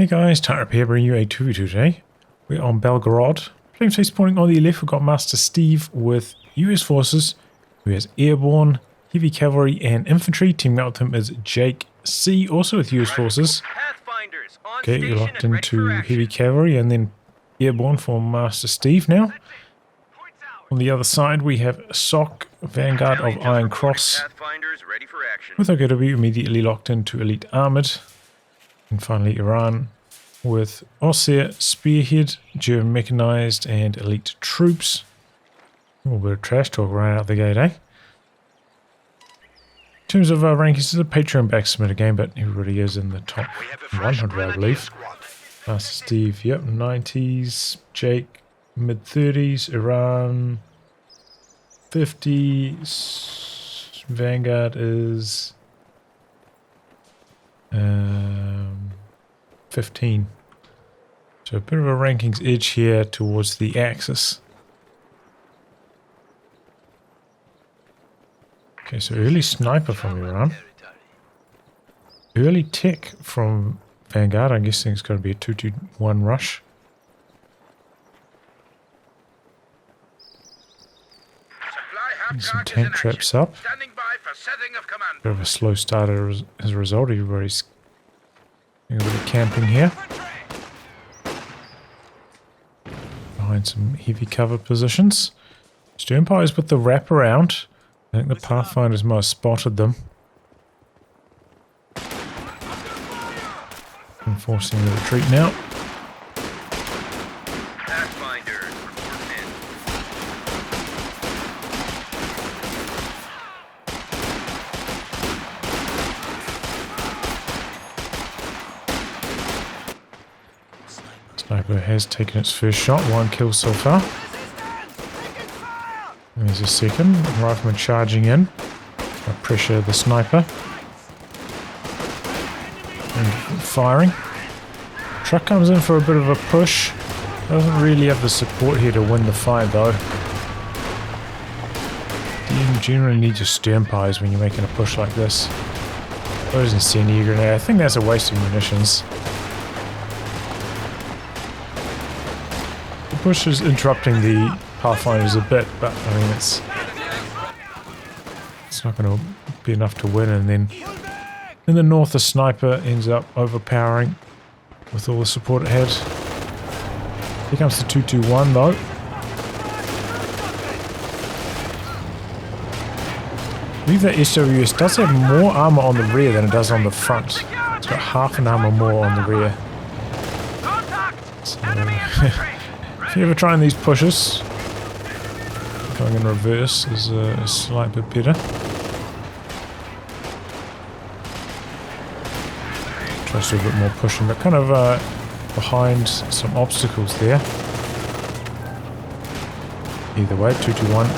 Hey guys, Tightrope here, bringing you a 2v2 today. We're on Belgorod. Playing face pointing on the left, we've got MasterSteve with US forces, who has Airborne, Heavy Cavalry and Infantry. Teaming up with him is JakeC, also with US forces. Okay, you're locked into Heavy Cavalry and then Airborne for MasterSteve now. On the other side, we have SOC, Vanguard of Iron Cross, with OKW immediately locked into Elite Armored. And finally Iran with Ostheer, Spearhead, German Mechanized and Elite Troops. A little bit of trash talk right out the gate, eh? In terms of our rankings, this is a Patreon back submitted game, but everybody is in the top 100, I believe. MasterSteve, yep, 90s. Jake, mid-30s. Iran, 50s. Vanguard is 15. So a bit of a rankings edge here towards the axis. Okay, so early sniper from Iran. Early tech from Vanguard. I'm guessing it's going to be a 2-2-1 rush. Getting some tank traps up. Bit of a slow starter as a result. Everybody's doing a bit of camping here. Behind some heavy cover positions. Sternpires with the wraparound. I think the Pathfinders might have spotted them. Enforcing the retreat now. Sniper has taken its first shot, 1 kill so far. And there's a second, rifleman charging in. I pressure the sniper. And firing. Truck comes in for a bit of a push. Doesn't really have the support here to win the fight though. You generally need your sternpires when you're making a push like this. Those incendiary grenade, I think that's a waste of munitions. The push is interrupting the Pathfinders a bit, but I mean it's not going to be enough to win. And then in the north, the sniper ends up overpowering with all the support it had. Here comes the 2-2-1 though. I believe that SWS does have more armor on the rear than it does on the front. It's got half an armor more on the rear. So, if you're ever trying these pushes, going in reverse is a slight bit better. Try to do a bit more pushing, but kind of behind some obstacles there. Either way, 2-2-1.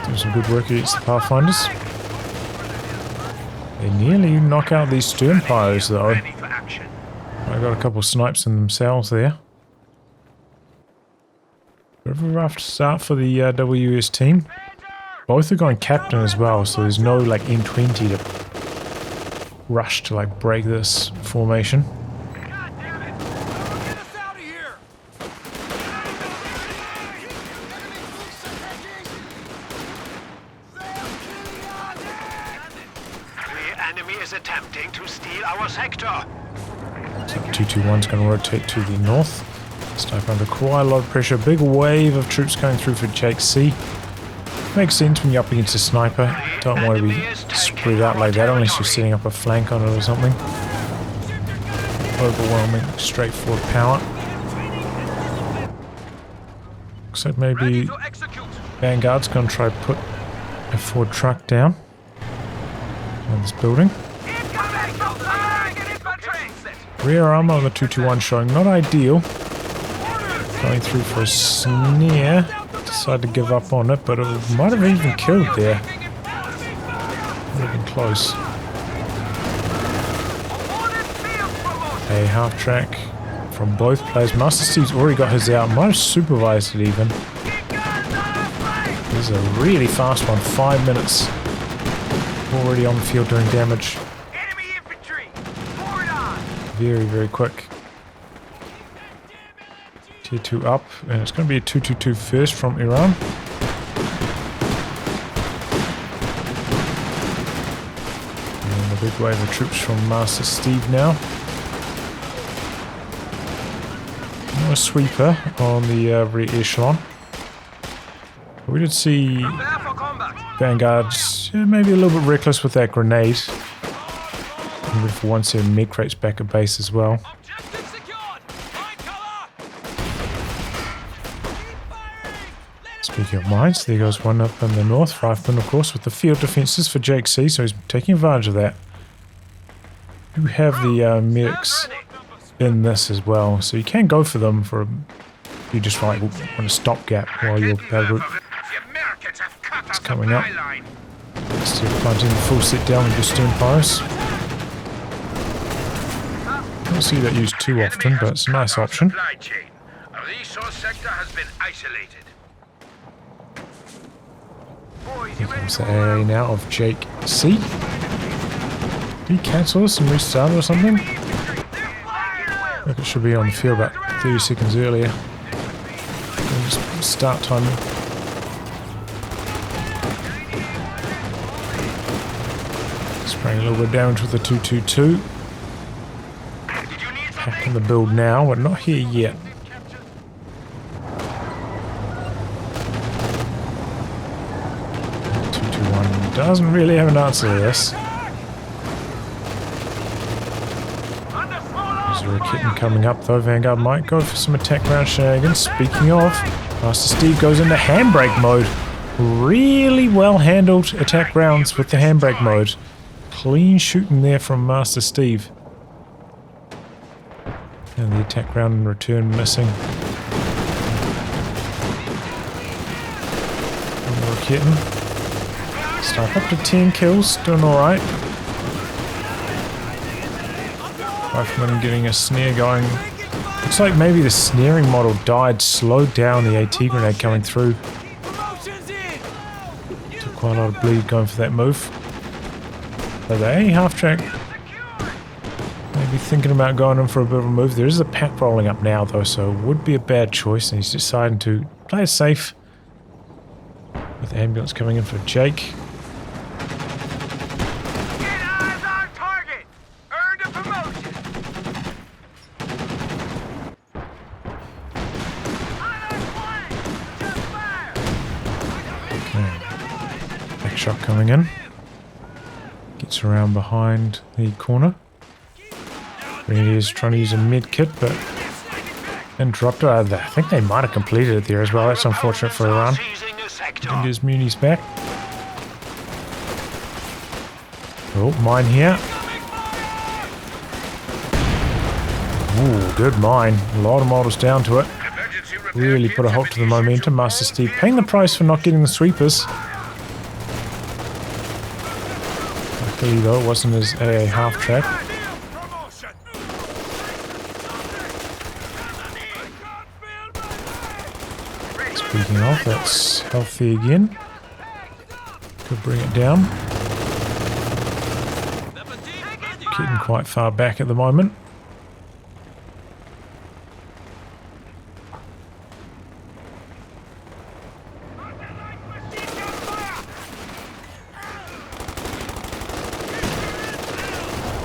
Doing some good work against the Pathfinders. They nearly knock out these sternpires though. I got a couple of snipes in themselves there. Bit of a rough start for the WS team. Both are going captain as well, so there's no like M20 to rush to like break this formation. The enemy is attempting to steal our sector. So 2-2-1's going to rotate to the north. Sniper under quite a lot of pressure. Big wave of troops going through for JakeC. Makes sense when you're up against a sniper. Don't want to be spread out like that unless you're setting up a flank on it or something. Overwhelming, straightforward power. Looks like maybe Vanguard's going to try to put a Ford truck down on this building. Rear armor on the 2-2-1 showing not ideal. Going through for a snare. Decided to give up on it, but it might have even killed there. Would have been close. A half track from both players. MasterSteve's already got his out. Might have supervised it even. This is a really fast one. 5 minutes. Already on the field doing damage. very, very quick. Tier 2 up, and it's going to be a 222 first from Iran. And a big wave of troops from MasterSteve now. A sweeper on the rear echelon. We did see Vanguard maybe a little bit reckless with that grenade. And we've once seen med crates back at base as well. Speaking of mines, there goes one up in the north. Rifleman, of course, with the field defences for JakeC, so he's taking advantage of that. We have the medics in this as well, so you can go for them for you just like want a stopgap while your battle group is coming up. Still planting the full set down with your stern fires. Don't see that used too often, but it's a nice option. Here comes the AA now of JakeC. Did he cancel this and restart or something? I think it should be on the field about 30 seconds earlier. Just start timing. Spraying a little bit of damage with the 222. Packing the build now, we're not here yet. 221 doesn't really have an answer to this. A kitten coming up though. Vanguard might go for some attack round shenanigans. Speaking of, MasterSteve goes into handbrake mode. Really well handled attack rounds with the handbrake mode. Clean shooting there from MasterSteve. And the attack round in return missing. Another kitten. Start up to 10 kills, doing alright. Rifleman getting a snare going. Looks like maybe the snaring model died, slowed down the AT grenade coming through. Took quite a lot of bleed going for that move. So the A half track maybe thinking about going in for a bit of a move. There is a pack rolling up now though, so it would be a bad choice, and he's deciding to play it safe. With the ambulance coming in for Jake. Shot coming in. Gets around behind the corner. Grenadier's trying to use a med kit, but interrupted. I think they might have completed it there as well. That's unfortunate for Iran. Getting his munis back. Oh, mine here. Ooh, good mine. A lot of models down to it. Really put a halt to the momentum. MasterSteve paying the price for not getting the sweepers. Luckily though, it wasn't his AA half track. Speaking of, that's healthy again. Could bring it down. Getting quite far back at the moment.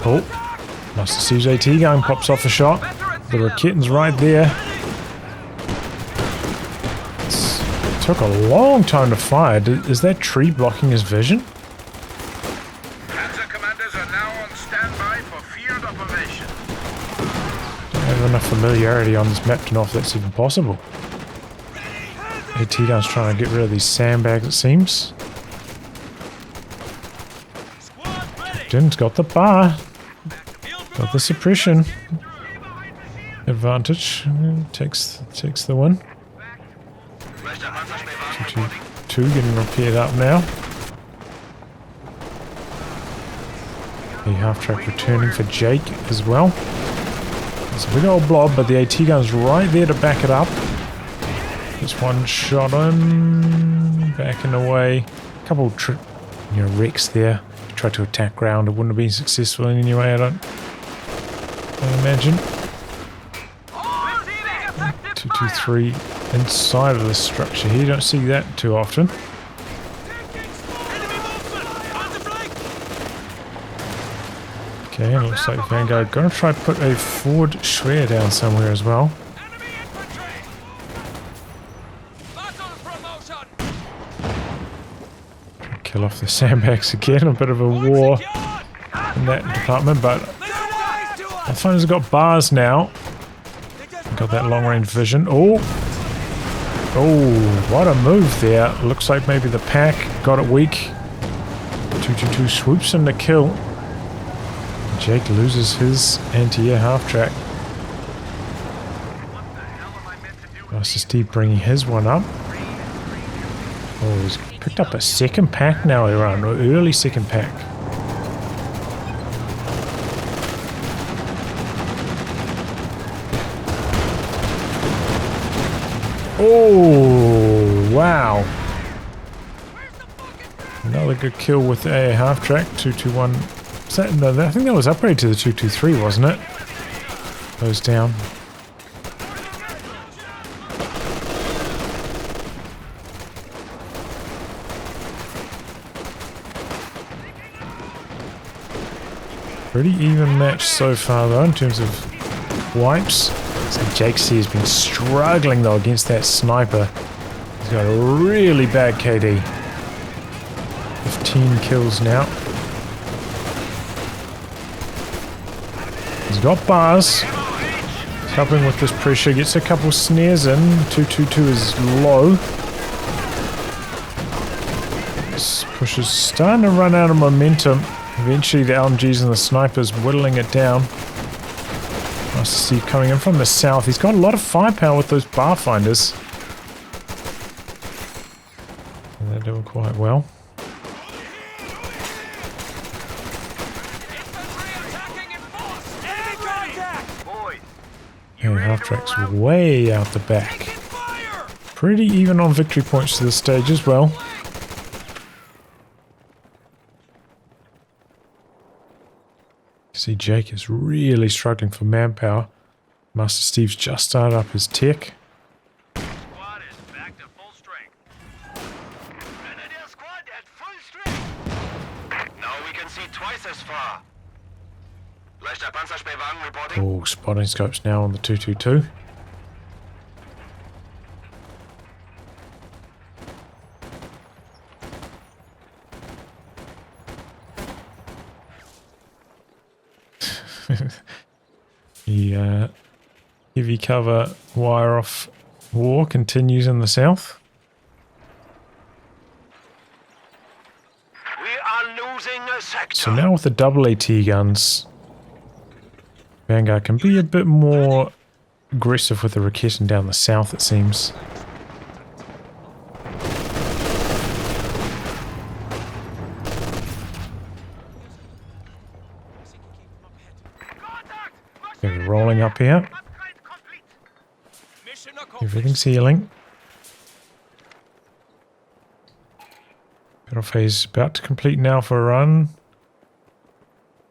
Oh, MasterSteve's AT gun pops off a shot. The Rakitten's right there. It took a long time to fire. Is that tree blocking his vision? Panzer commanders are now on standby for field operation. Don't have enough familiarity on this map to know if that's even possible. AT gun's trying to get rid of these sandbags, it seems. Captain's got the bar. Got the suppression advantage. Takes the win. 2 getting repaired up now. The half track returning for Jake as well. It's a big old blob, but the AT gun's right there to back it up. Just one shot in, backing away. A couple wrecks there. Tried to attack ground. It wouldn't have been successful in any way. I don't I imagine. 223 inside of the structure here. You don't see that too often. Okay, and it looks like Vanguard gonna try to put a forward Schwer down somewhere as well. Kill off the sandbags again. A bit of a war in that department, but Pathfinders have got bars now. Got that long range vision. Oh, what a move there. Looks like maybe the pack got it weak. 222 swoops in the kill. Jake loses his anti-air half-track. MasterSteve bringing his one up. Oh, he's picked up a second pack now, Iran, or early second pack. Oh, wow. Another good kill with the AA half-track, 221. I think that was upgraded to the 223, wasn't it? Goes down. Pretty even match so far though in terms of wipes. So JakeC has been struggling though against that sniper. He's got a really bad KD. 15 kills now. He's got bars. He's helping with this pressure. Gets a couple snares in. 222 is low. This push is starting to run out of momentum. Eventually the LMGs and the snipers whittling it down. Nice to see coming in from the south. He's got a lot of firepower with those bar finders. And they're doing quite well. And half-track's way out the back. Pretty even on victory points to this stage as well. See, Jake is really struggling for manpower. MasterSteve's just started up his tech. Squad is back to full strength. Grenadier squad at full strength. Now we can see twice as far. Leichter Panzerspähwagen reporting. Oh, spotting scopes now on the 222. The heavy cover wire off war continues in the south. We are losing a sector. So now with the double AT guns, Vanguard can be a bit more aggressive with the Raketten down the south, it seems. Okay, we're rolling up here. Everything's healing. Battle phase about to complete now for a run.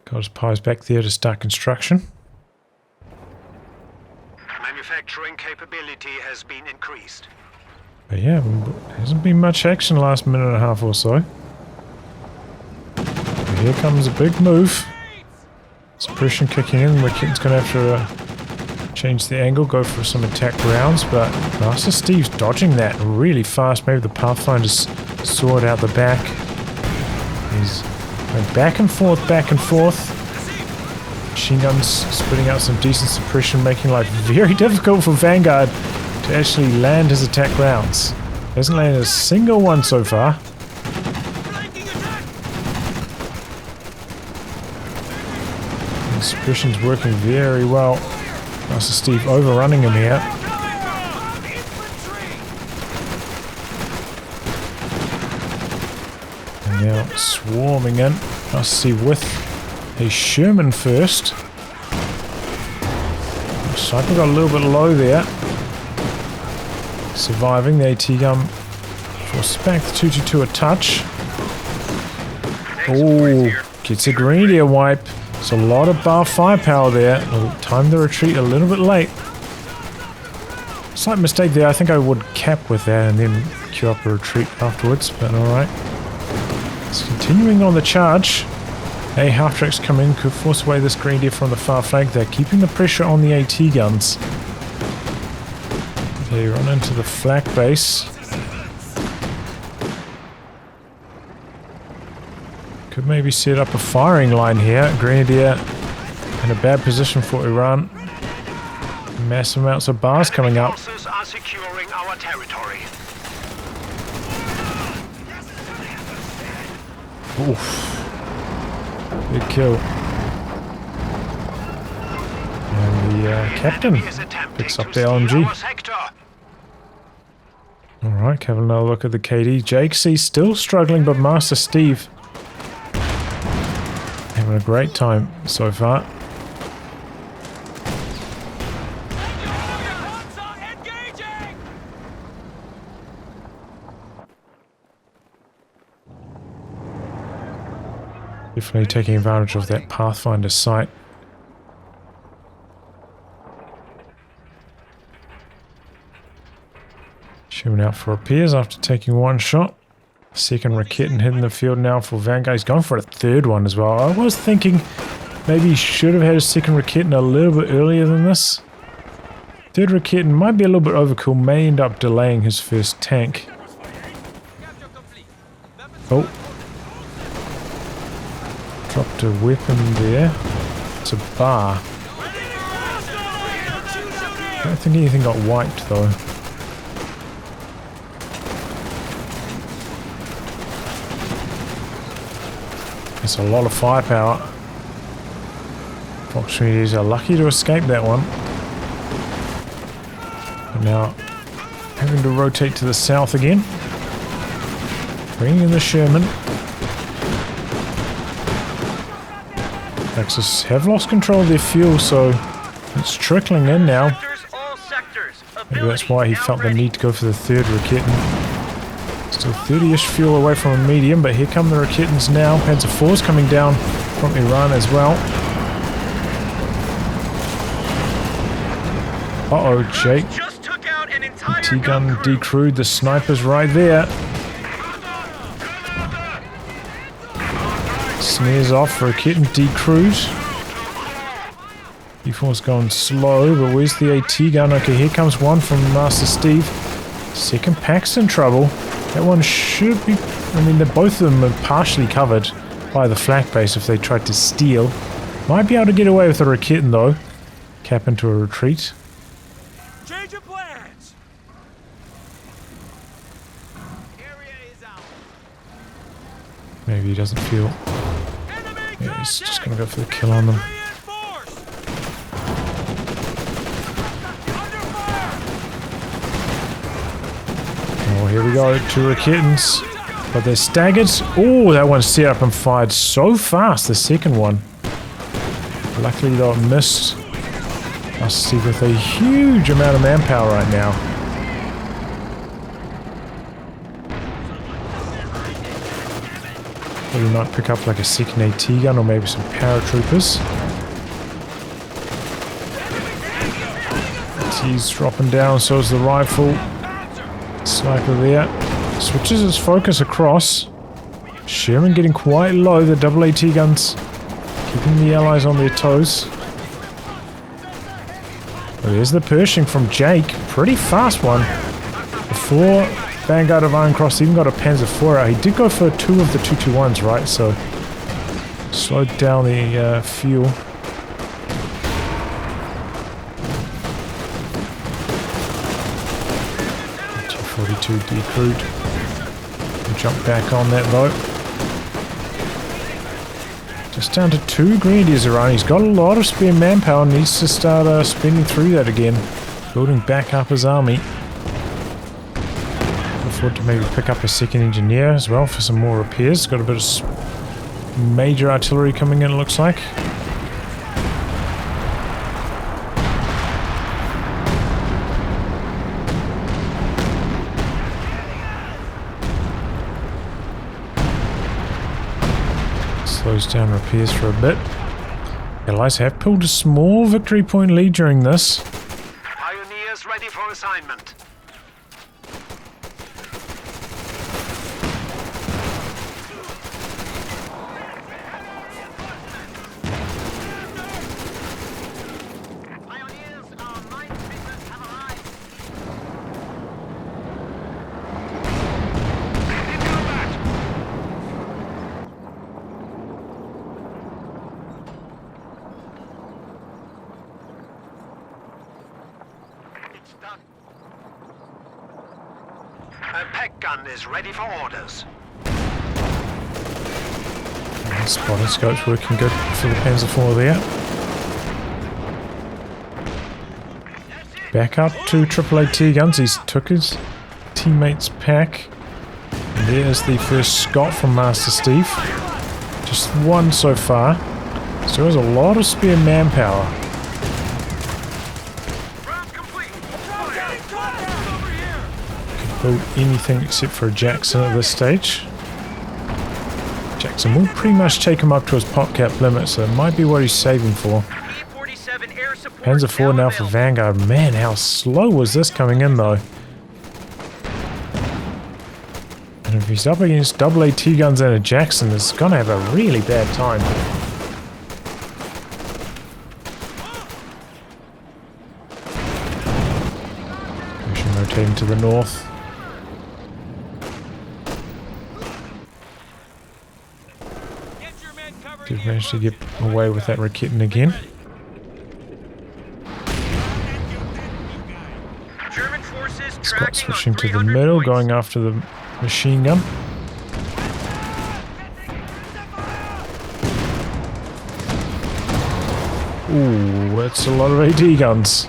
Got his pies back there to start construction. Manufacturing capability has been increased. But yeah, there hasn't been much action the last minute and a half or so. But here comes a big move. Suppression kicking in. Raketten's going to have to change the angle, go for some attack rounds, but MasterSteve's dodging that really fast. Maybe the Pathfinder's sword out the back. He's going back and forth, back and forth. Machine guns spitting out some decent suppression, making life very difficult for Vanguard to actually land his attack rounds. Hasn't landed a single one so far. And suppression's working very well. MasterSteve overrunning him here. And now swarming in. MasterSteve with a Sherman first. Sniper got a little bit low there. Surviving. The AT gun forces back the 222 a touch. Oh, gets a Grenadier wipe. There's a lot of bar firepower there. We'll time the retreat a little bit late. Slight mistake there. I think I would cap with that and then queue up a retreat afterwards, but alright. It's continuing on the charge. A half-tracks come in, could force away this grenadier from the far flank. They're keeping the pressure on the AT guns. They run into the flak base. Could maybe set up a firing line here. Grenadier in a bad position for Iran. Massive amounts of bars coming up. Forces are securing our territory. Oof. Big kill. And the captain picks up the LMG. Alright, have another look at the KD. JakeC still struggling, but MasterSteve having a great time so far. Definitely taking advantage of that Pathfinder sight. Shooting out for repairs after taking one shot. Second Raketin hitting the field now for Vanguard. He's going for a third one as well. I was thinking maybe he should have had a second Raketin a little bit earlier than this. Third Raketin might be a little bit overkill, may end up delaying his first tank. Oh. Dropped a weapon there. It's a bar. I don't think anything got wiped though. It's a lot of firepower. Fox are lucky to escape that one. But now having to rotate to the south again. Bringing in the Sherman. Axis have lost control of their fuel, so it's trickling in now. Maybe that's why he felt the need to go for the third Raketin. Still 30-ish fuel away from a medium, but here come the Raketins now. Panzer IV's coming down from Iran as well. Uh-oh, Jake. T-gun decrewed, the sniper's right there. Snares off, Raketin decrewed. E4's going slow, but where's the AT gun? Okay, here comes one from MasterSteve. Second pack's in trouble. That one should be... I mean, both of them are partially covered by the flak base if they tried to steal. Might be able to get away with a Raketin though. Cap into a retreat. Change of plans. Area is out. Maybe he doesn't feel... Yeah, he's just gonna go for the kill on them. Oh, here we go. Two Raketins. But they're staggered. Oh, that one set up and fired so fast, the second one. Luckily though it missed. MasterSteve with a huge amount of manpower right now. We might pick up like a second AT gun or maybe some paratroopers. AT's dropping down, so is the rifle. Sniper there. Switches his focus across. Sherman getting quite low. The double AT guns keeping the allies on their toes. Well, there's the Pershing from Jake. Pretty fast one. Before Vanguard of Iron Cross even got a Panzer IV out. He did go for two of the 221s, right? So slowed down the fuel. 242 decrewed. We'll jump back on that though. Just down to 2 Grenadiers around. He's got a lot of spare manpower and needs to start spending through that again. Building back up his army. Afford to maybe pick up a second engineer as well for some more repairs. Got a bit of major artillery coming in, it looks like. Slows down repairs for a bit. Allies have pulled a small victory point lead during this. Pioneers ready for assignment. Pioneers, our minesweepers have arrived. In combat. It's done. A pack gun is ready for orders. Spotting scope's working good for the Panzer IV there. Back up to AAAT guns. He's took his teammate's pack. And there's the first Scot from MasterSteve. Just one so far. Still has a lot of spare manpower. Can build anything except for a Jackson at this stage. Jackson will pretty much take him up to his pop cap limit, so it might be what he's saving for. Panzer IV now for Vanguard. Man, how slow was this coming in though? And if he's up against AAT guns and a Jackson, it's gonna have a really bad time. Mission rotating to the north. Did manage to get away with that Raketin again. Scott switching to the middle, going after the machine gun. Ooh, that's a lot of AD guns.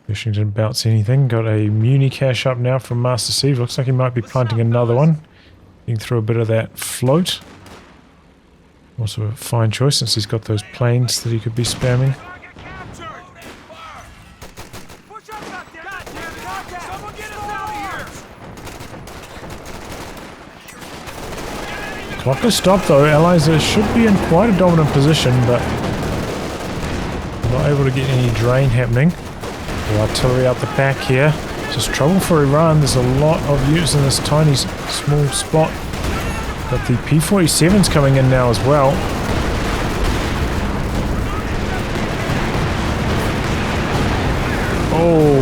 Fishing didn't bounce anything. Got a Muni cache up now from MasterSteve. Looks like he might be planting another one. Getting through a bit of that float. Also a fine choice since he's got those planes that he could be spamming. Clock is stopped though. Allies should be in quite a dominant position, but not able to get any drain happening. The artillery out the back here. Just trouble for Iran. There's a lot of units in this tiny small spot. But the P-47's coming in now as well. Oh,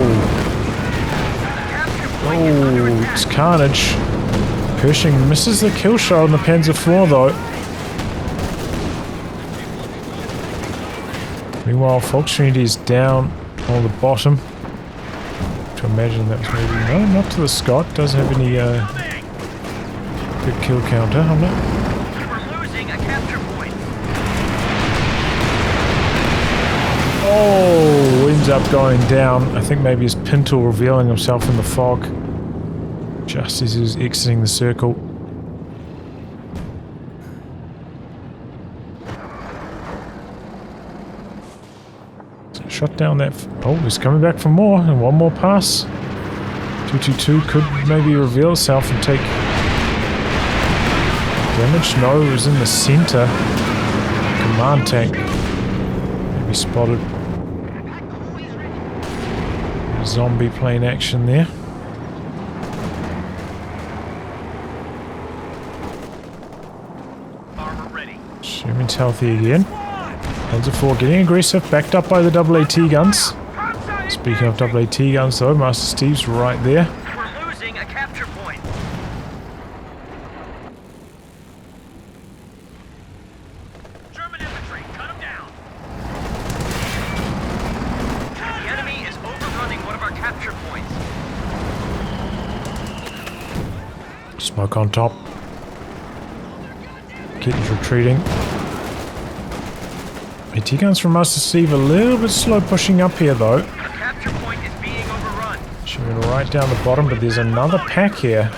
it's carnage. Pershing misses the kill shot on the Panzer IV though. Meanwhile, Volkswagen is down on the bottom. To imagine that was maybe... No, not to the Scot. Doesn't have any good kill counter on it. We're losing a capture point. Oh, ends up going down. I think maybe his Pintle revealing himself in the fog. Just as he was exiting the circle. So shot down that... Oh, he's coming back for more. And one more pass. 222 could maybe reveal itself and take damage. No, it was in the center. Command tank. Maybe spotted. Zombie plane action there. Sherman's healthy again. Panzer IV getting aggressive, backed up by the AAT guns. Speaking of AAT guns though, MasterSteve's right there. We're losing a capture point. German infantry, cut them down. The enemy is overrunning one of our capture points. Smoke on top. Kitten's retreating. AT guns from MasterSteve a little bit slow pushing up here though. The capture point is being overrun. Shooting right down the bottom, but there's another pack here.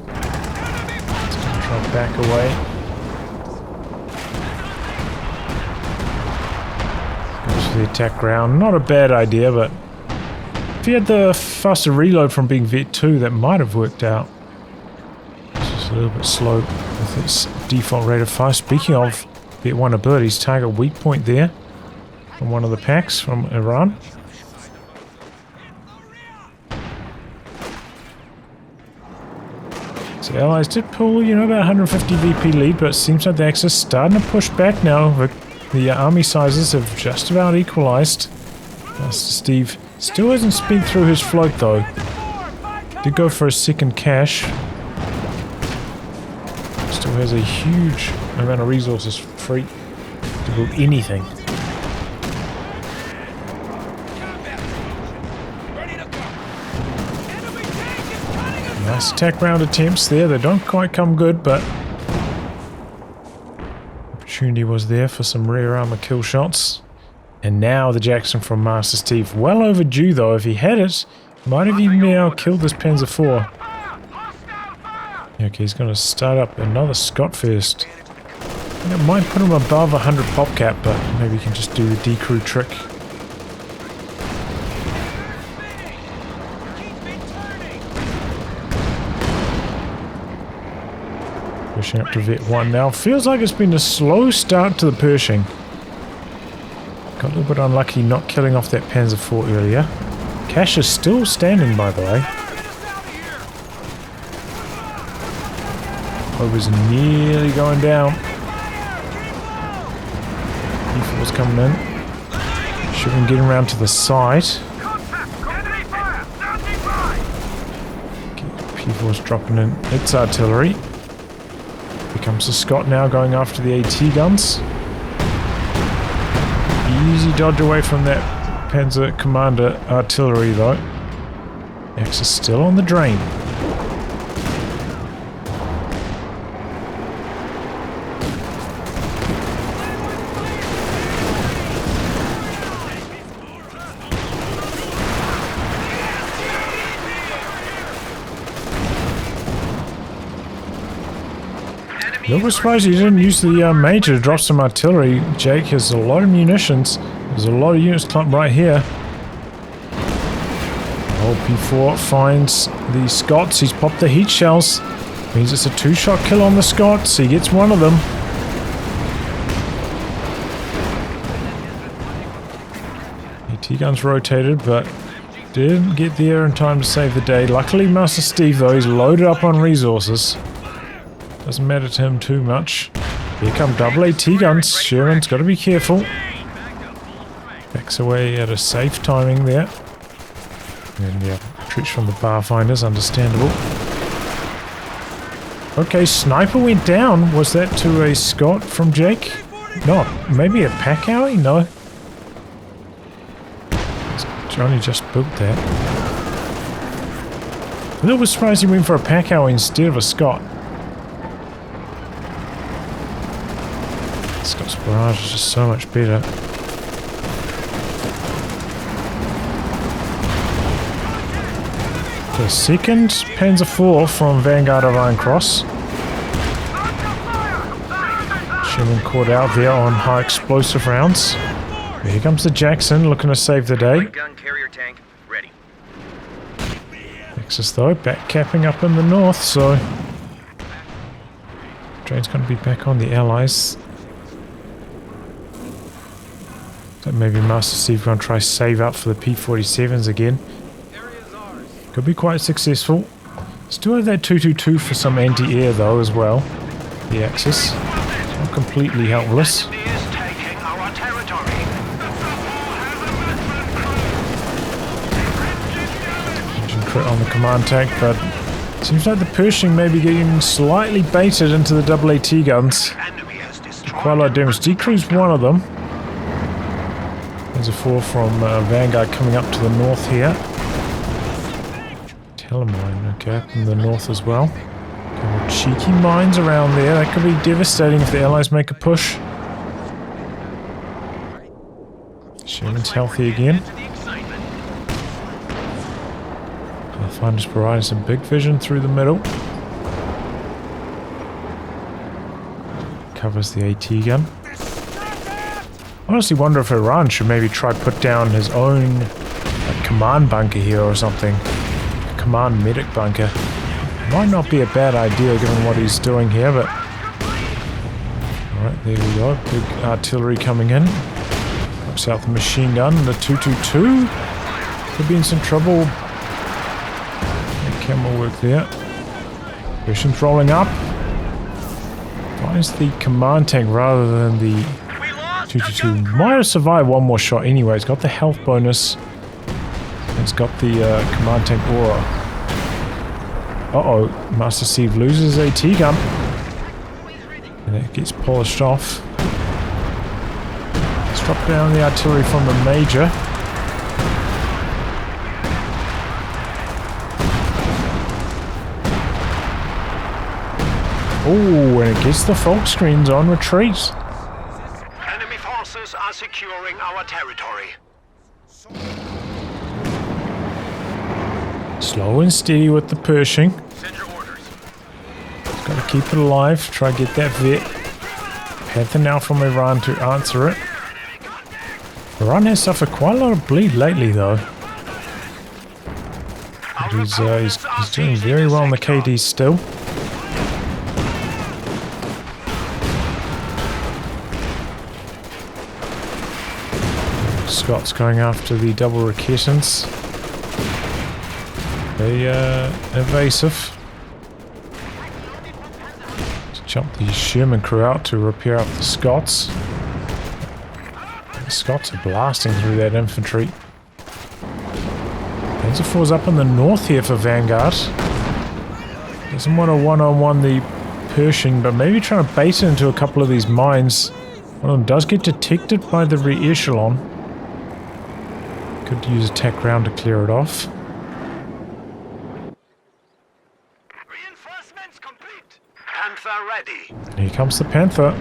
It's gonna try and back away. Goes for the attack ground. Not a bad idea, but if he had the faster reload from being Vet 2, that might have worked out. It's just a little bit slow with its default rate of fire. Speaking of Bit 1 abilities, target weak point there. From one of the packs from Iran. So Allies did pull, you know, about 150 VP lead, but it seems like the Axis starting to push back now. The army sizes have just about equalized. MasterSteve still hasn't spent through his float though. Did go for a second cache. Still has a huge amount of resources free to build anything. Nice attack round attempts there. They don't quite come good, but opportunity was there for some rear armor kill shots. And now the Jackson from MasterSteve. Well overdue though. If he had it, might have even now killed this Panzer IV. Okay, he's going to start up another Scott first. It might put him above 100 pop cap, but maybe he can just do the decrew trick. Pushing up to Vet 1 now. Feels like it's been a slow start to the Pershing. Got a little bit unlucky not killing off that Panzer IV earlier. Cash is still standing, by the way. Over's nearly going down. P4's coming in. Shouldn't get around to the side. P4's dropping in its artillery. Here comes the Scott now going after the AT guns. Easy dodge away from that Panzer Commander artillery though. Axis still on the drain. A little bit surprised he didn't use the Major to drop some artillery. Jake has a lot of munitions. There's a lot of units clumped right here. Oh, P4 finds the Scots. He's popped the heat shells. Means it's a 2-shot kill on the Scots. He gets one of them. AT guns rotated, but didn't get there in time to save the day. Luckily, MasterSteve, though, he's loaded up on resources. Doesn't matter to him too much. Here come double AT guns. Sherman's got to be careful. Backs away at a safe timing there. And yeah, retreats from the bar finders, understandable. Okay, sniper went down. Was that to a Scott from Jake? No, maybe a pack owie? No. Johnny just built that. A little bit surprised he went for a pack owie instead of a Scott. Scott's barrage is just so much better. The second Panzer IV from Vanguard of Iron Cross. Sherman caught out there on high explosive rounds. Here comes the Jackson looking to save the day. Gun carrier tank ready. Axis though, back capping up in the north, so train's going to be back on the Allies. So maybe MasterSteve going to try save up for the P-47s again. Could be quite successful. Still have that 222 for some anti-air though as well. The Axis. It's not completely helpless. Engine crit on the command tank, but seems like the Pershing may be getting slightly baited into the double AT guns. Quite a lot of damage. Decrew's one of them. There's a 4 from Vanguard coming up to the north here. Telemine, okay, up in the north as well. Couple cheeky mines around there. That could be devastating if the Allies make a push. Sherman's healthy again. Pathfinder's providing some big vision through the middle. Covers the AT gun. I honestly wonder if Iran should maybe try put down his own command bunker here or something. A command medic bunker. Might not be a bad idea given what he's doing here, but Alright, there we go. Big artillery coming in. Knocks out the machine gun. The 222 could be in some trouble. Camera work there. Pershing's rolling up. Finds the command tank rather than the 222. Might have survived one more shot anyway. It's got the health bonus. It's got the command tank aura. Uh-oh. Master Steve loses a T-gun. And it gets polished off. Let's drop down the artillery from the major. Oh, and it gets the fog screens on retreat. Enemy forces are securing our territory. Slow and steady with the Pershing. Send your orders. Got to keep it alive. Try to get that vet. Panther now from Iran to answer it. Iran has suffered quite a lot of bleed lately, though. But he's doing very well on the KD still. Scots going after the double Raketans. They evasive. To jump the Sherman crew out to repair up the Scots. The Scots are blasting through that infantry. Panzer IV's up in the north here for Vanguard. Doesn't want to one-on-one the Pershing, but maybe trying to bait it into a couple of these mines. One of them does get detected by the re-echelon. Could use a tech round to clear it off. Reinforcements complete. Panther ready. And here comes the Panther.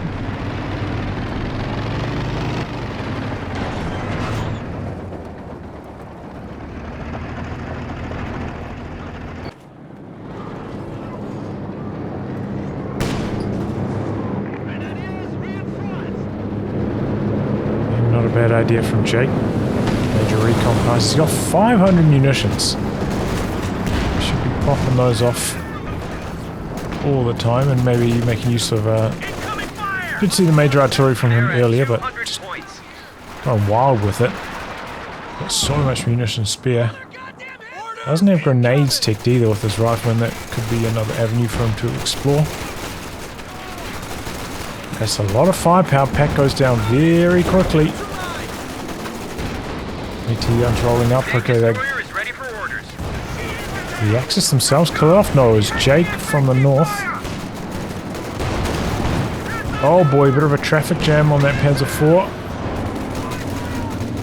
Not a bad idea from Jake. Major recon pass. He's got 500 munitions. Should be popping those off all the time and maybe making use of... Did see the major artillery from him earlier, but just going wild with it. Got so much munition spare. Doesn't have grenades ticked either with this rifleman. That could be another avenue for him to explore. That's a lot of firepower. Pack goes down very quickly. AT guns rolling up. Okay, the Axis themselves kill it off. No, it was Jake from the north. Oh boy, a bit of a traffic jam on that Panzer IV.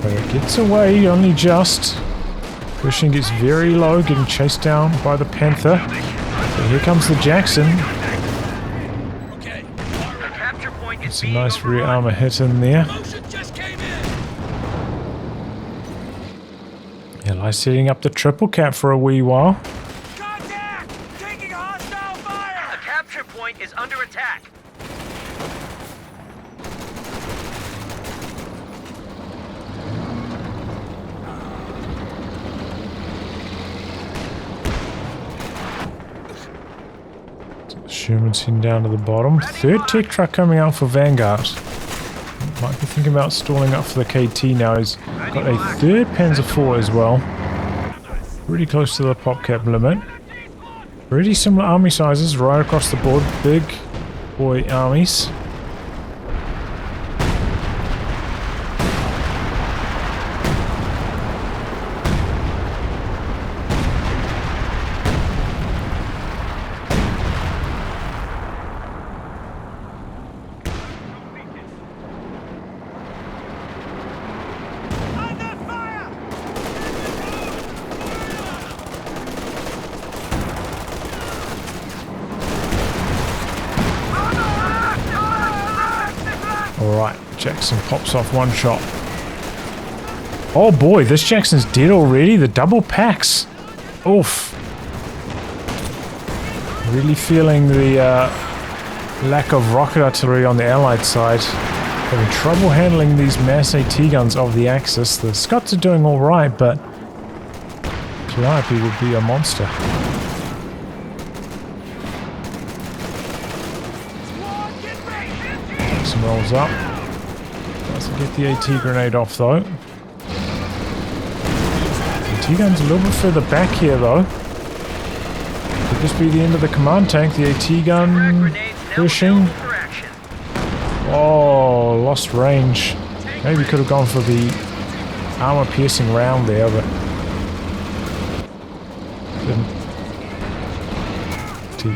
But it gets away only just. Pershing gets very low, getting chased down by the Panther. But here comes the Jackson. It's a nice rear armor hit in there. Eli setting up the triple cap for a wee while. Contact! Taking a hostile fire! The capture point is under attack. Sherman's heading down to the bottom. Third tech truck coming out for Vanguard. Might be thinking about stalling up for the KT now. He's got a third Panzer IV as well. Pretty close to the pop cap limit. Pretty similar army sizes right across the board. Big boy armies. Jackson pops off one shot. Oh boy, this Jackson's dead already. The double packs. Oof. Really feeling the lack of rocket artillery on the Allied side. Having trouble handling these mass AT guns of the Axis. The Scots are doing alright, but Calliope would be a monster. Jackson rolls up. Doesn't get the AT grenade off though. AT gun's a little bit further back here though. Could this be the end of the command tank? The AT gun pushing. Oh, lost range. Maybe could have gone for the armor piercing round there, but didn't. To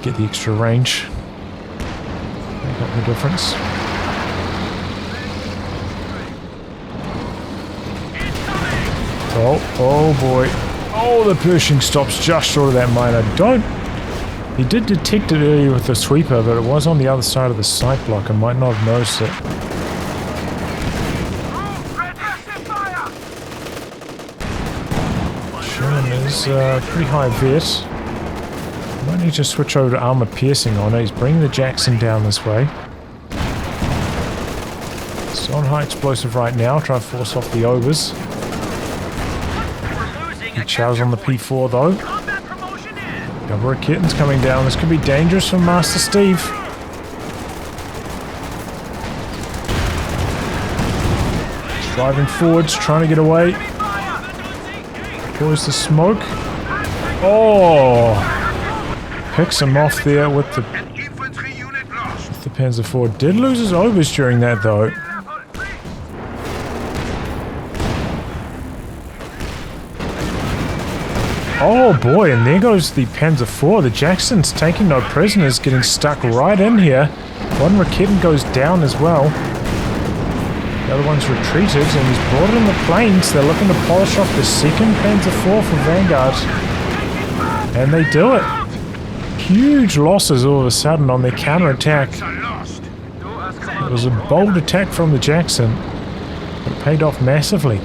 get the extra range. Make up the difference. Oh boy. Oh, the Pershing stops just short of that miner. He did detect it earlier with the sweeper, but it was on the other side of the sight block and might not have noticed it. Sherman is pretty high vet. Might need to switch over to armor piercing on it. He's bringing the Jackson down this way. It's on high explosive right now. Try to force off the overs. He chows on the P4 though. Double Kittens coming down. This could be dangerous for Master Steve. He's driving forwards, trying to get away. Pours the smoke. Oh! Picks him off there with the Panzer IV. Did lose his overs during that though. Oh boy, and there goes the Panzer IV. The Jackson's taking no prisoners, getting stuck right in here. One Raketen goes down as well. The other one's retreated, and he's brought in the planes. They're looking to polish off the second Panzer IV for Vanguard. And they do it. Huge losses all of a sudden on their counterattack. It was a bold attack from the Jackson. It paid off massively.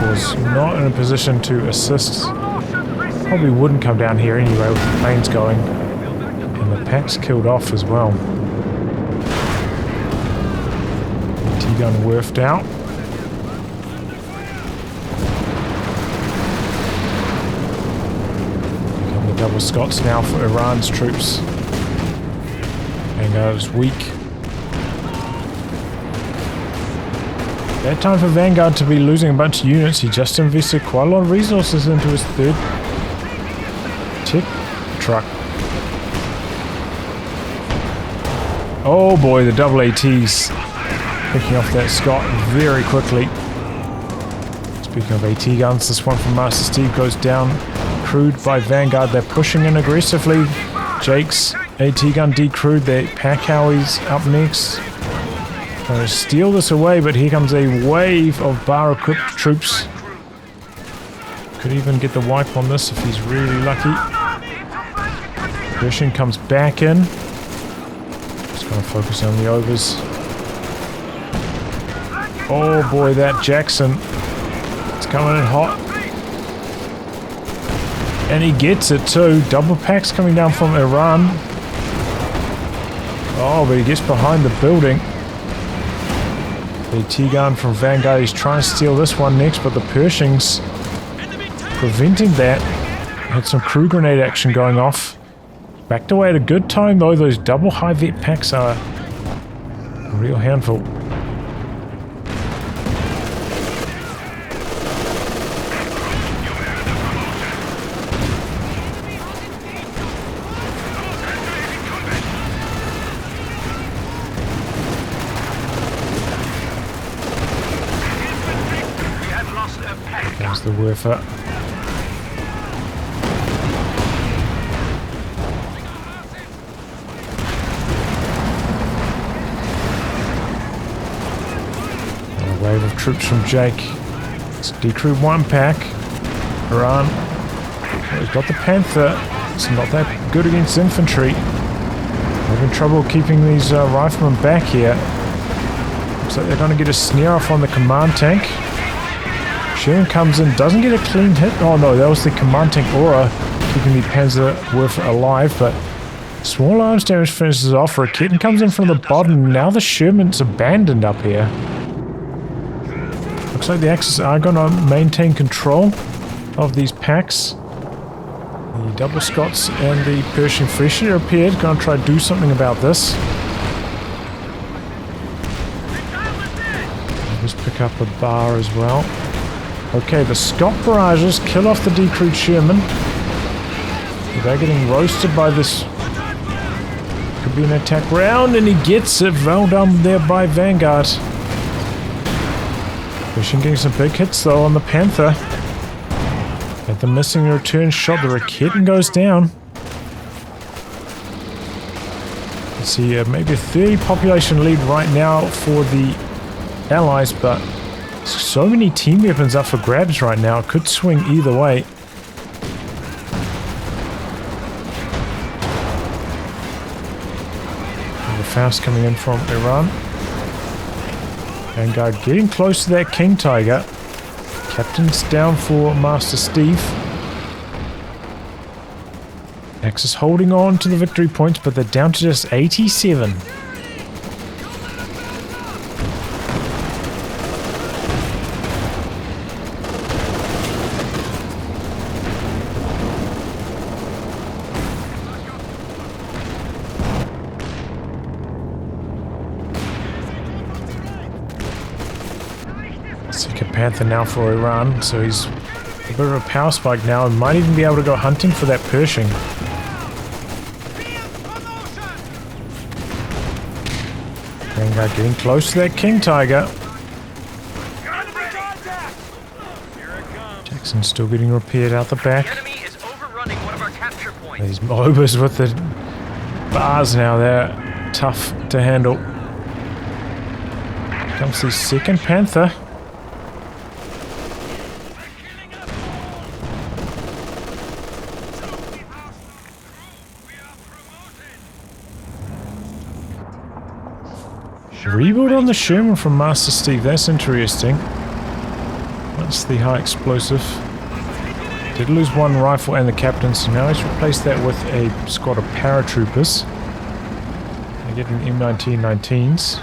Was not in a position to assist. Probably wouldn't come down here anyway with the planes going. And the pack's killed off as well. T-gun werfed out. Come the double Scots now for Iran's troops. Vanguard is weak. Bad time for Vanguard to be losing a bunch of units. He just invested quite a lot of resources into his third tech truck. Oh boy, the double ATs picking off that Scot very quickly. Speaking of AT guns, this one from Master Steve goes down. Crewed by Vanguard. They're pushing in aggressively. Jake's AT gun decrewed. Their pack Howies up next. Trying to steal this away, but here comes a wave of bar-equipped troops. Could even get the wipe on this if he's really lucky. Pershing comes back in. Just going to focus on the overs. Oh boy, that Jackson. It's coming in hot. And he gets it too. Double packs coming down from Iran. Oh, but he gets behind the building. The T-gun from Vanguard, he's trying to steal this one next, but the Pershing's preventing that. Had some crew grenade action going off. Backed away at a good time though. Those double high vet packs are a real handful. There's the Werfer. And a wave of troops from Jake. It's decrewed one pack. Iran. He's got the Panther. It's not that good against infantry. Having trouble keeping these riflemen back here. Looks like they're going to get a snare off on the command tank. Sherman comes in, doesn't get a clean hit. Oh no, that was the command tank aura keeping the Panzer Werfer alive, but small arms damage finishes off. Raketen comes in from the bottom. Now the Sherman's abandoned up here. Looks like the Axis are going to maintain control of these packs. The double Scots and the Pershing freshly repaired. Gonna try to do something about this. Just pick up a bar as well. Okay, the Scott barrages kill off the decrewed Sherman. They're getting roasted by this. Could be an attack round, and he gets it. Well done there by Vanguard. Pershing getting some big hits though on the Panther. At the missing return shot, the Raketin goes down. Let's see, maybe a 30 population lead right now for the Allies, but so many team weapons up for grabs right now. It could swing either way. And the Faust coming in from Iran. Vanguard getting close to that King Tiger. Captain's down for Master Steve. Axis holding on to the victory points, but they're down to just 87. Panther now for Iran, so he's a bit of a power spike now and might even be able to go hunting for that Pershing. Vanguard getting close to that King Tiger. Jackson's still getting repaired out the back. These MOBAs with the bars now, they're tough to handle. Comes the second Panther. Rebuild on the Sherman from Master Steve, that's interesting. That's the high explosive. Did lose one rifle and the captain, so now he's replaced that with a squad of paratroopers. They're getting M1919s.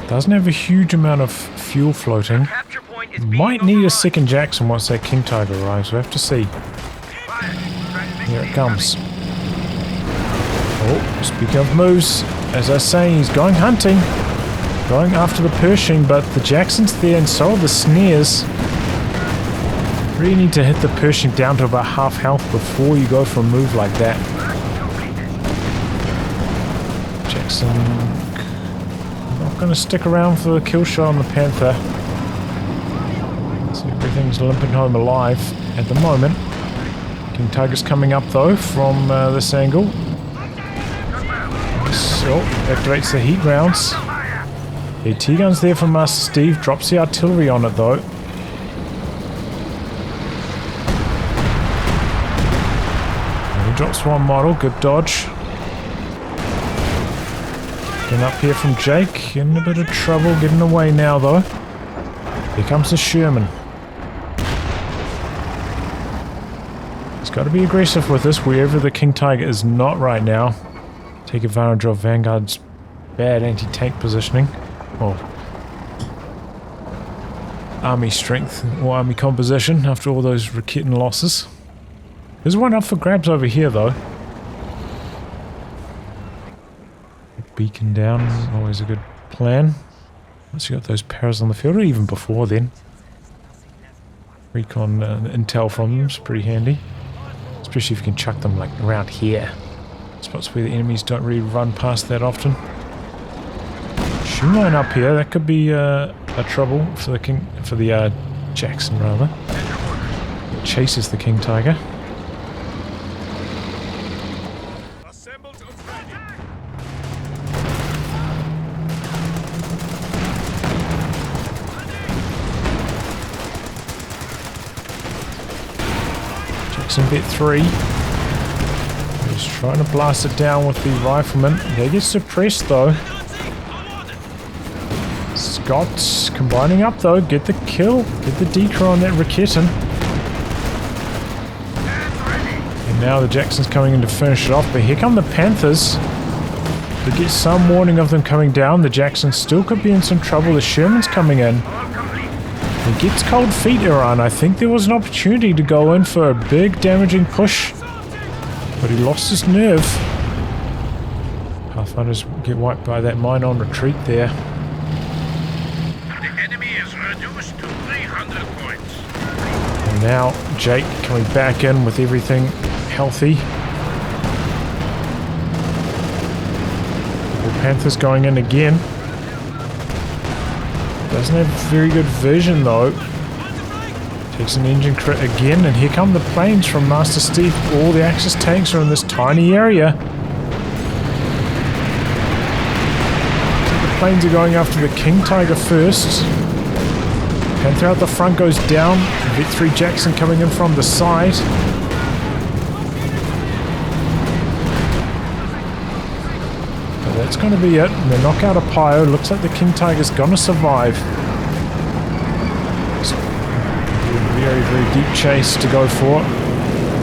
Doesn't have a huge amount of fuel floating. Might need a second Jackson once that King Tiger arrives, we'll have to see. Here it comes. Oh, speaking of moves, as I was saying, he's going hunting. Going after the Pershing, but the Jackson's there and so are the snares. Really need to hit the Pershing down to about half health before you go for a move like that. Jackson not going to stick around for the kill shot on the Panther. So everything's limping home alive at the moment. King Tiger's coming up though from this angle. So activates the heat rounds. The T-gun's there for Master Steve. Drops the artillery on it though. And he drops one model. Good dodge. Getting up here from Jake. In a bit of trouble getting away now though. Here comes the Sherman. Got to be aggressive with this wherever the King Tiger is not right now. Take advantage of Vanguard's bad anti-tank positioning. Or army strength or army composition after all those Raketin losses. There's one up for grabs over here though. Beacon down is always a good plan. Once you got those paras on the field, or even before then. Recon intel from them is pretty handy. Especially if you can chuck them like around here. Spots where the enemies don't really run past that often. Shoe line up here, that could be a trouble for the Jackson rather. It chases the King Tiger. In bit 3. Just trying to blast it down with the rifleman. They get suppressed though. Scots combining up though. Get the kill. Get the decoy on that Raketin. And now the Jackson's coming in to finish it off. But here come the Panthers. To get some warning of them coming down. The Jackson still could be in some trouble. The Sherman's coming in. He gets cold feet, Iran. I think there was an opportunity to go in for a big damaging push, but he lost his nerve. Pathfinders get wiped by that mine on retreat there. The enemy is reduced to 300 points. And now Jake coming back in with everything healthy. The Panther's going in again. Doesn't have very good vision though. Takes an engine crit again, and here come the planes from MasterSteve. All the Axis tanks are in this tiny area. So the planes are going after the King Tiger first. Panther out the front goes down. Vet 3 Jackson coming in from the side. So that's going to be it. And they knock out a Pyro. Looks like the King Tiger's going to survive. Very, very deep chase to go for.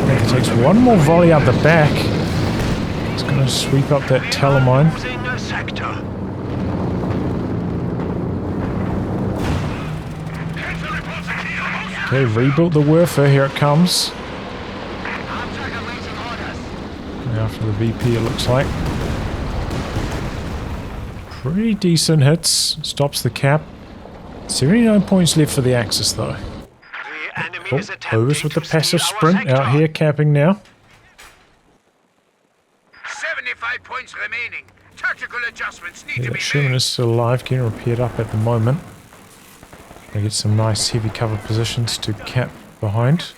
Panther takes one more volley out the back. It's going to sweep up that Telemine. Okay, rebuilt the Werfer. Here it comes. After the VP, it looks like. Pretty decent hits. Stops the cap. 79 points left for the Axis, though. Oh, Overs with the passive sprint out here capping now. 75 points remaining. Tactical adjustments need to be Sherman made. is still alive, getting repaired up at the moment. They get some nice heavy cover positions to cap behind.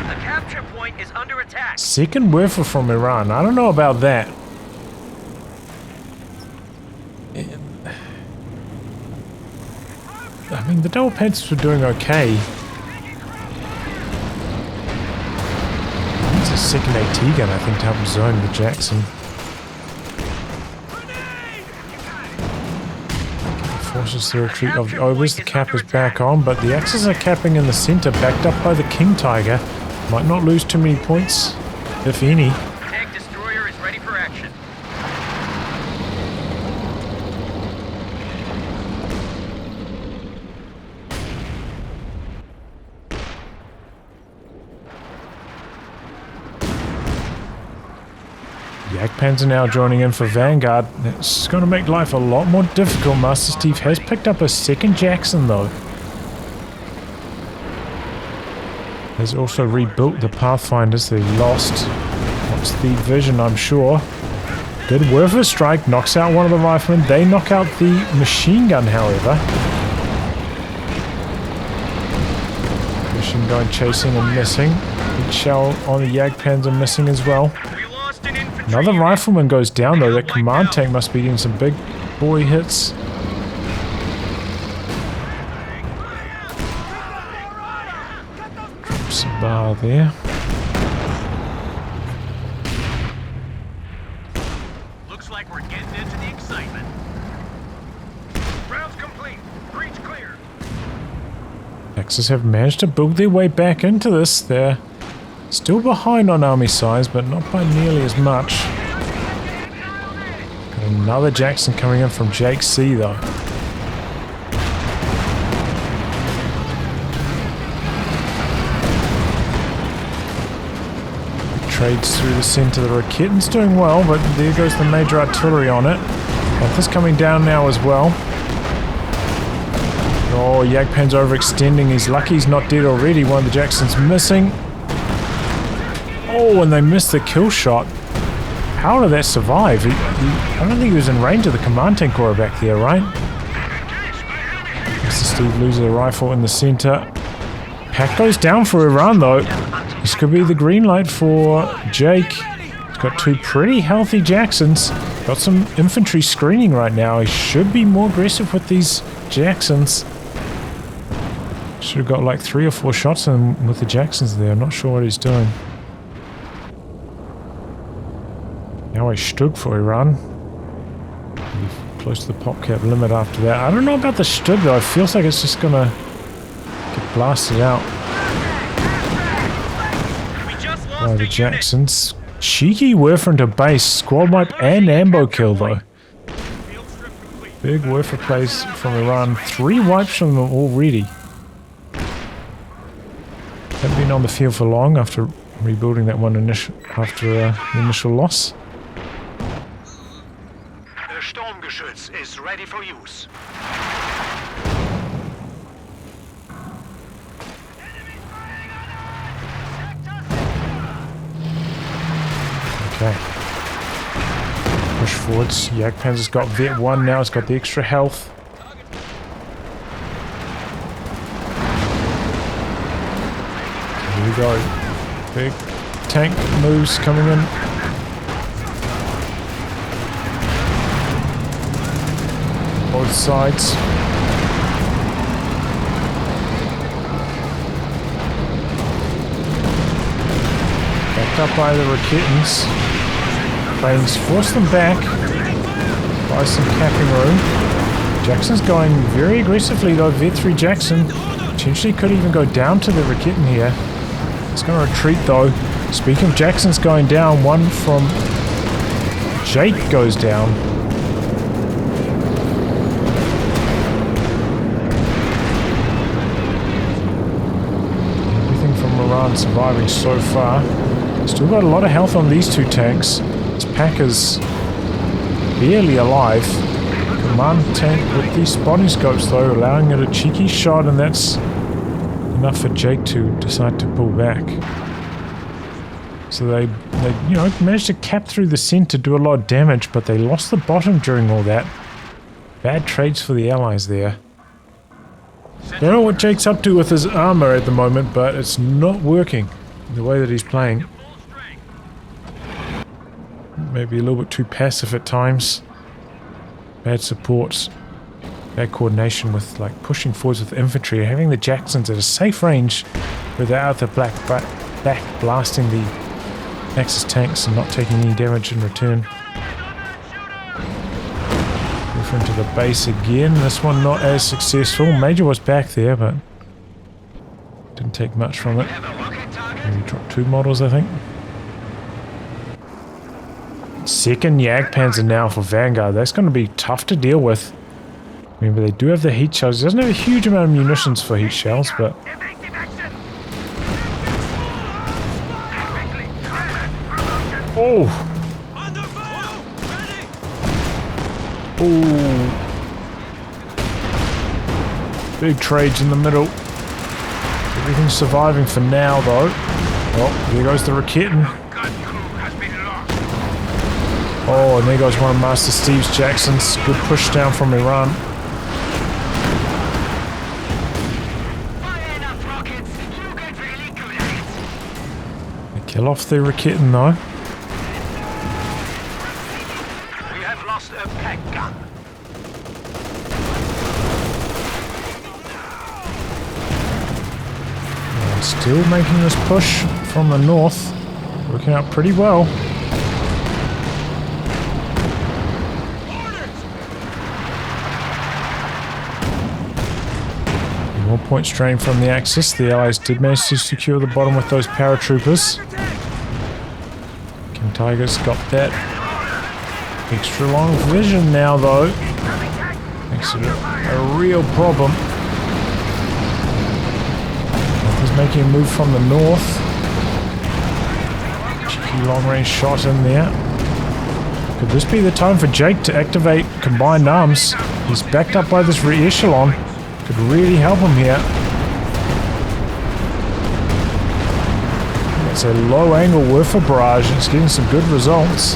The capture point is under attack. Second Werfer from Iran. I don't know about that. I mean, the double Panthers were doing okay. It's a second AT gun, I think, to help zone the Jackson. Forces the retreat of the Overs. The cap is back on, but the Axis are capping in the center, backed up by the King Tiger. Might not lose too many points, if any. Tank destroyer is ready for action. Jagdpanzer now joining in for Vanguard. It's going to make life a lot more difficult. MasterSteve has picked up a second Jackson though. Has also rebuilt the Pathfinders that he lost. Wants the vision, I'm sure. Good Werfer strike, knocks out one of the riflemen. They knock out the machine gun, however. Machine gun chasing and missing. Big shell on the Jagdpanzer missing as well. Another rifleman goes down though. That command tank must be getting some big boy hits. Drops a bar there. Looks like we're getting into the excitement. Rounds complete. Breach clear. Axis have managed to build their way back into this. They're still behind on army size, but not by nearly as much. Got another Jackson coming in from JakeC though. Trades through the center. The Raketten's doing well, but there goes the major artillery on it. Panther's coming down now as well. Oh, Jagdpan's overextending. He's lucky he's not dead already. One of the Jacksons missing. Oh, and they missed the kill shot. How did that survive? I don't think he was in range of the command tank aura back there, right? MasterSteve loses a rifle in the center. Pack goes down for Iran though. This could be the green light for Jake. He's got two pretty healthy Jacksons. Got some infantry screening right now. He should be more aggressive with these Jacksons. Should have got like 3 or 4 shots in with the Jacksons there. I'm not sure what he's doing. Now a Stug for Iran. Close to the pop cap limit after that. I don't know about the Stug though. It feels like it's just gonna get blasted out. Oh, the Jacksons. Cheeky Werfer into base. Squad wipe and ambo kill though. Big worker plays from Iran. 3 wipes from them already. Haven't been on the field for long after rebuilding that one after the initial loss. The Sturmgeschütz is ready for use. Okay. Push forwards. Jagdpanzer's got Vet 1 now. It's got the extra health. Here we go. Big tank moves coming in. Both sides. Backed up by the Raketans. Planes force them back. Buy some capping room. Jackson's going very aggressively though. Vet 3 Jackson. Potentially could even go down to the Raketan here. It's going to retreat though. Speaking of Jackson's going down, one from Jake goes down. Everything from Iran surviving so far. Still got a lot of health on these 2 tanks. This pack is barely alive. Command tank with these spotting scopes though, allowing it a cheeky shot, and that's enough for Jake to decide to pull back. So they you know, managed to cap through the center, do a lot of damage, but they lost the bottom during all that. Bad trades for the allies there. Don't know what Jake's up to with his armor at the moment, but it's not working the way that he's playing. Maybe a little bit too passive at times. Bad support. Bad coordination with like pushing forwards with infantry. Having the Jacksons at a safe range without the back blasting the Axis tanks and not taking any damage in return. Move into the base again. This one not as successful. Major was back there, but didn't take much from it. Maybe dropped 2 models, I think. Second Jagdpanzer now for Vanguard. That's going to be tough to deal with. Remember, they do have the heat shells. He doesn't have a huge amount of munitions for heat shells, but... Oh! Oh! Big trades in the middle. Everything's surviving for now, though. Oh, there goes the Raketan. Oh, and there goes one of MasterSteve's Jacksons. Good push down from Iran. They kill off the Raketan though. We have lost a pack gun. And still making this push from the north. Working out pretty well. More point strain from the Axis. The Allies did manage to secure the bottom with those paratroopers. King Tiger's got that extra long vision now though. Makes it a real problem. He's making a move from the north. Cheeky long range shot in there. Could this be the time for Jake to activate combined arms? He's backed up by this re-echelon. Could really help him here. It's a low angle Werfer barrage. It's getting some good results.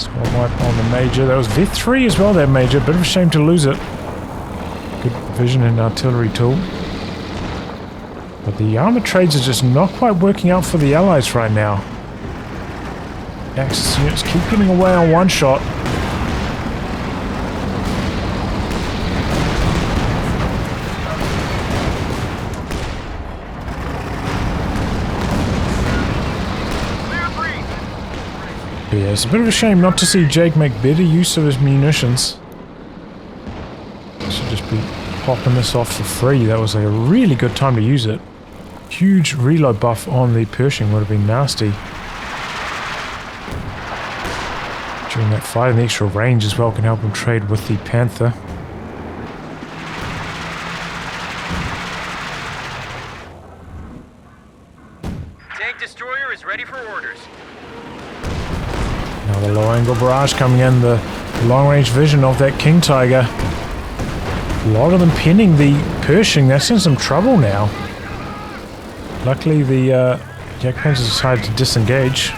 Squad wipe on the Major. That was Vet 3 as well, that Major. Bit of a shame to lose it. Good vision and artillery tool. But the armor trades are just not quite working out for the Allies right now. Axis units keep getting away on one shot. Yeah, it's a bit of a shame not to see Jake make better use of his munitions. Should just be popping this off for free. That was a really good time to use it. Huge reload buff on the Pershing would have been nasty. During that fight, and the extra range as well can help him trade with the Panther. Tank destroyer is ready for orders. Another low angle barrage coming in, the long range vision of that King Tiger. A lot of them pinning the Pershing. That's in some trouble now. Luckily the Jak Panzer decided to disengage.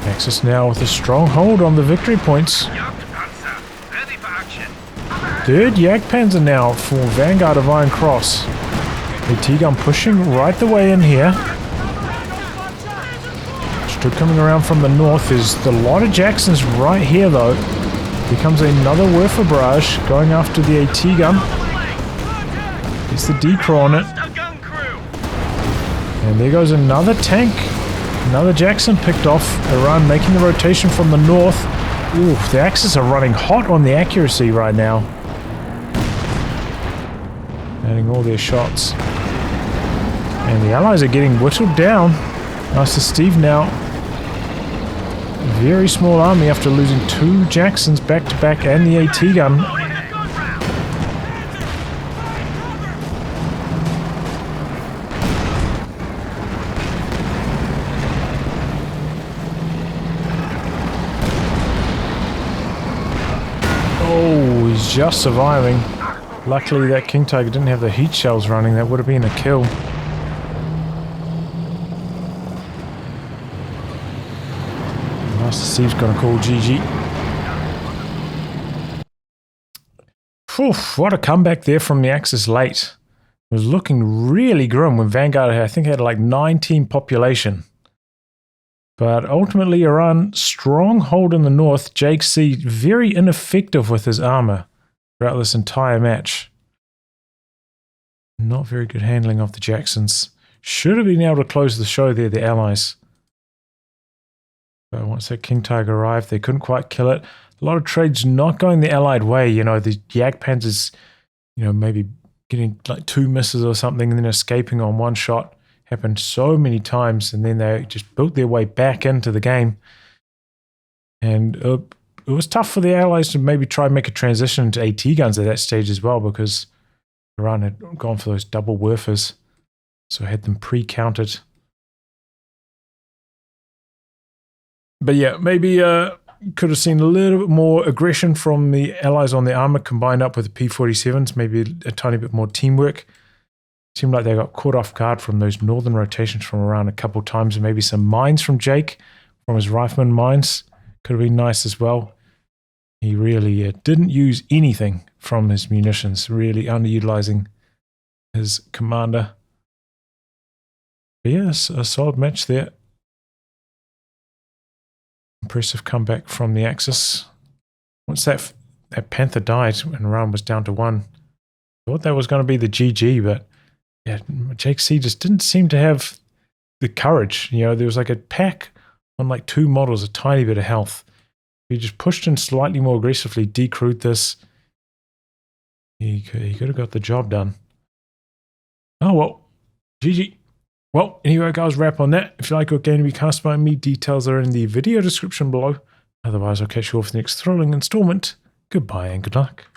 Axis now with a strong hold on the victory points. Jagdpanzer, ready for action. Third Jak Panzer now for Vanguard of Iron Cross. The T-gun pushing right the way in here. Still coming around from the north. There's a lot of Jacksons right here though. Here comes another Werfer barrage going after the AT gun. It's the Decro on it. And there goes another tank. Another Jackson picked off. Iran making the rotation from the north. Ooh, the Axis are running hot on the accuracy right now. Adding all their shots. And the Allies are getting whittled down. MasterSteve now. Very small army after losing 2 Jacksons back to back and the AT gun. Oh, he's just surviving. Luckily that King Tiger didn't have the heat shells running. That would have been a kill. MasterSteve's gonna call GG. Phew, what a comeback there from the Axis late. It was looking really grim when Vanguard, I think, had like 19 population. But ultimately Iran, strong hold in the north. JakeC very ineffective with his armor throughout this entire match. Not very good handling of the Jacksons. Should have been able to close the show there, the Allies. But once that King Tiger arrived, they couldn't quite kill it. A lot of trades not going the Allied way. You know, the Jak Panzers, you know, maybe getting like 2 misses or something and then escaping on 1 shot. Happened so many times, and then they just built their way back into the game. And it was tough for the Allies to maybe try and make a transition to AT guns at that stage as well, because Iran had gone for those double Werfers, so had them pre-counted. But yeah, maybe could have seen a little bit more aggression from the Allies on the armor combined up with the P-47s, maybe a tiny bit more teamwork. Seemed like they got caught off guard from those northern rotations from Iran a couple times, and maybe some mines from Jake, from his rifleman mines. Could have been nice as well. He really didn't use anything from his munitions, really underutilizing his commander. But yes, a solid match there. Impressive comeback from the Axis. Once that Panther died and Iran was down to 1, I thought that was going to be the GG, but yeah, JakeC just didn't seem to have the courage. You know, there was like a pack on like 2 models, a tiny bit of health. He just pushed in slightly more aggressively, decrewed this. He could have got the job done. Oh well, GG. Well, anyway, guys, wrap on that. If you like what game to be cast by me, details are in the video description below. Otherwise, I'll catch you all for the next thrilling installment. Goodbye and good luck.